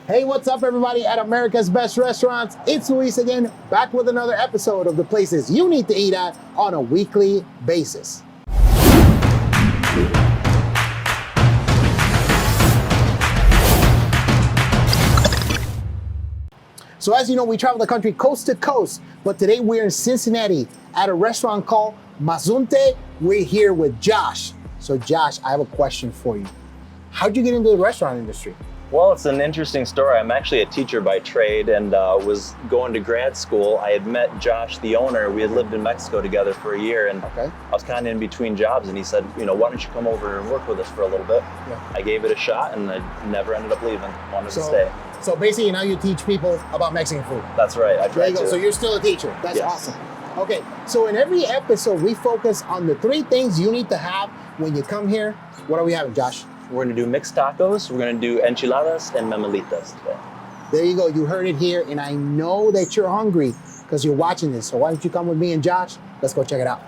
Hey, what's up, everybody at America's Best Restaurants? It's Luis again, back with another episode of the places you need to eat at on a weekly basis. So as you know, we travel the country coast to coast, but today we're in Cincinnati at a restaurant called Mazunte. We're here with Josh. So Josh, I have a question for you. How'd you get into the restaurant industry? Well, it's an interesting story. I'm actually a teacher by trade and was going to grad school. I had met Josh, the owner. We had lived in Mexico together for a year, and I was kind of in between jobs, and he said, why don't you come over and work with us for a little bit? Yeah. I gave it a shot, and I never ended up leaving. Wanted to stay. So basically now you teach people about Mexican food. That's right. I tried to. So you're still a teacher. That's awesome. Okay, so in every episode, we focus on the 3 things you need to have when you come here. What are we having, Josh? We're gonna do mixed tacos, we're gonna do enchiladas and memelitas today. There you go, you heard it here, and I know that you're hungry because you're watching this. So why don't you come with me and Josh? Let's go check it out.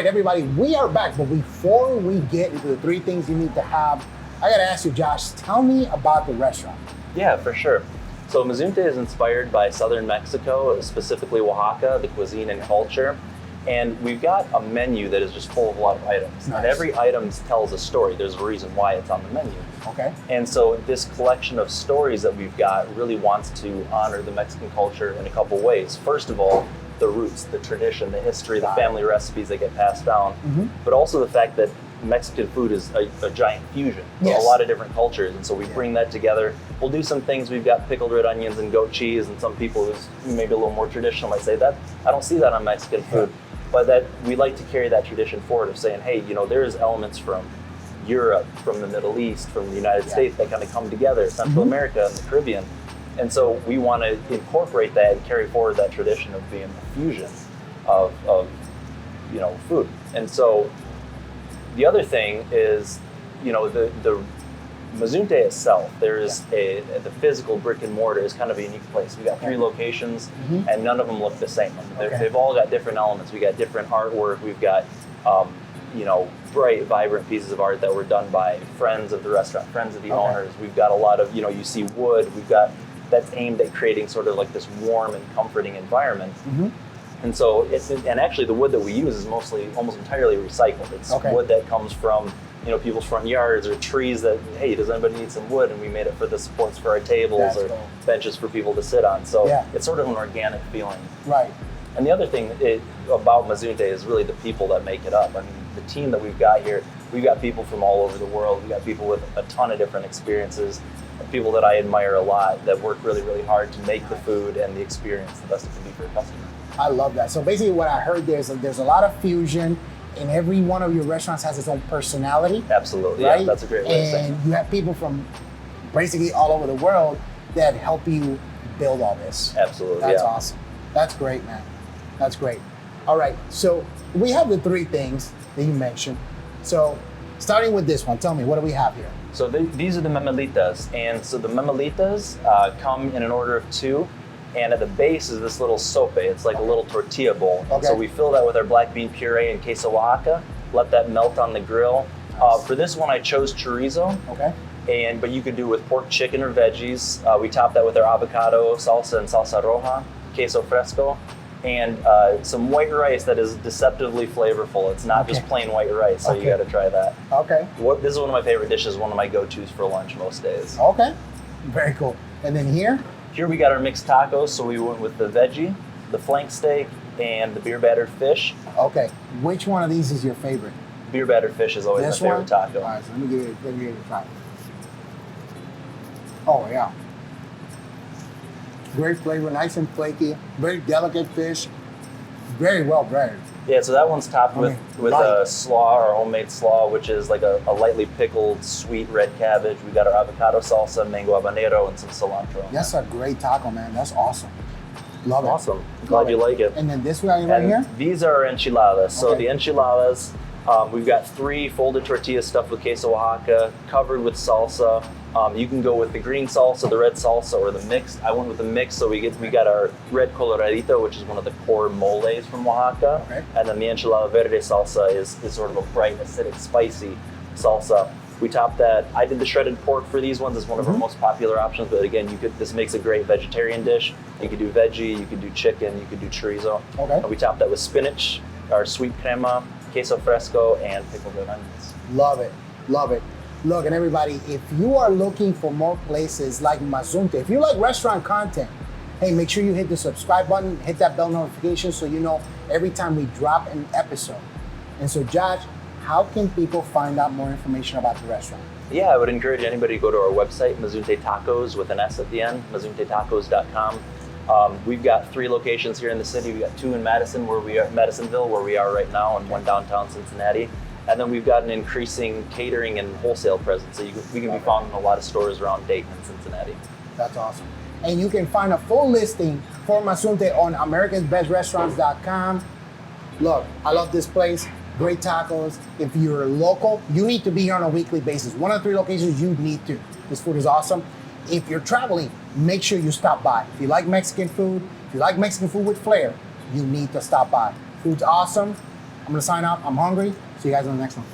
Everybody, we are back, but before we get into the 3 things you need to have, I gotta ask you, Josh, tell me about the restaurant. Yeah, for sure. So Mazunte is inspired by southern Mexico, specifically Oaxaca, the cuisine and culture. And we've got a menu that is just full of a lot of items. Nice. And every item tells a story. There's a reason why it's on the menu. Okay. And so this collection of stories that we've got really wants to honor the Mexican culture in a couple ways. First of all, the roots, the tradition, the history, the family recipes that get passed down, but also the fact that Mexican food is a giant fusion of a lot of different cultures, and so we bring that together. We'll do some things. We've got pickled red onions and goat cheese, and some people who's maybe a little more traditional might say that I don't see that on Mexican food, but that we like to carry that tradition forward of saying, hey, there's elements from Europe, from the Middle East, from the United States that kind of come together, Central America and the Caribbean. And so we want to incorporate that and carry forward that tradition of being a fusion of food. And so the other thing is, the Mazunte itself, there's the physical brick and mortar is kind of a unique place. We got 3 locations and none of them look the same. They've all got different elements. We got different artwork. We've got, bright, vibrant pieces of art that were done by friends of the restaurant, friends of the owners. We've got a lot of, you see wood. We've got that's aimed at creating sort of like this warm and comforting environment. And so and actually the wood that we use is almost entirely recycled. It's wood that comes from, people's front yards or trees that, hey, does anybody need some wood? And we made it for the supports for our tables benches for people to sit on. So it's sort of an organic feeling. Right. And the other thing about Mazunte is really the people that make it up. I mean, the team that we've got here, we've got people from all over the world. We've got people with a ton of different experiences, people that I admire a lot that work really, really hard to make the food and the experience the best it can be for a customer. I love that. So basically what I heard there's a lot of fusion, and every one of your restaurants has its own personality. Absolutely, right? Yeah, that's a great way of saying it. And you have people from basically all over the world that help you build all this. Absolutely, That's awesome. That's great, man. That's great. All right, so we have the 3 things that you mentioned. So starting with this one, tell me, what do we have here? So these are the memelitas, and so the memelitas come in an order of 2, and at the base is this little sope. It's like a little tortilla bowl. Okay. So we fill that with our black bean puree and queso Oaxaca, let that melt on the grill. For this one, I chose chorizo. Okay. But you could do with pork, chicken, or veggies. We top that with our avocado salsa and salsa roja, queso fresco, and some white rice that is deceptively flavorful. It's not just plain white rice, so you got to try that. Okay. This is one of my favorite dishes, one of my go-tos for lunch most days. Okay. Very cool. And then here? Here we got our mixed tacos, so we went with the veggie, the flank steak, and the beer battered fish. Okay. Which one of these is your favorite? Beer battered fish is always my favorite taco. All right, so let me give it a try. Oh, yeah. Great flavor, nice and flaky, very delicate fish, very well breaded. Yeah, so that one's topped with a slaw, or homemade slaw, which is like a lightly pickled sweet red cabbage. We got our avocado salsa, mango habanero, and some cilantro. That's a great taco, man. That's awesome. Love it. Awesome. Glad you like it. And then this guy right And here? these are enchiladas. So Okay. the enchiladas, we've got 3 folded tortillas stuffed with queso Oaxaca, covered with salsa. You can go with the green salsa, the red salsa, or the mixed. I went with the mix, so we got our red coloradito, which is one of the core moles from Oaxaca. Okay. And then the enchilada verde salsa is sort of a bright, acidic, spicy salsa. We top that. I did the shredded pork for these ones. It's one of our most popular options, but again, this makes a great vegetarian dish. You could do veggie, you could do chicken, you could do chorizo. Okay. And we top that with spinach, our sweet crema, queso fresco, and pickled red onions. Love it. Love it. Look, and everybody, if you are looking for more places like Mazunte, if you like restaurant content, hey, make sure you hit the subscribe button, hit that bell notification so you know every time we drop an episode. And so, Josh, how can people find out more information about the restaurant? Yeah, I would encourage anybody to go to our website, Mazunte Tacos with an S at the end, mazuntetacos.com. We've got 3 locations here in the city. We've got 2 in Madisonville, where we are right now, and 1 downtown Cincinnati. And then we've got an increasing catering and wholesale presence. So we can be found in a lot of stores around Dayton and Cincinnati. That's awesome. And you can find a full listing for Mazunte on americasbestrestaurants.com. Look, I love this place. Great tacos. If you're local, you need to be here on a weekly basis. 1 of 3 locations, you need to. This food is awesome. If you're traveling, make sure you stop by. If you like Mexican food, if you like Mexican food with flair, you need to stop by. Food's awesome. I'm gonna sign off. I'm hungry. See you guys on the next one.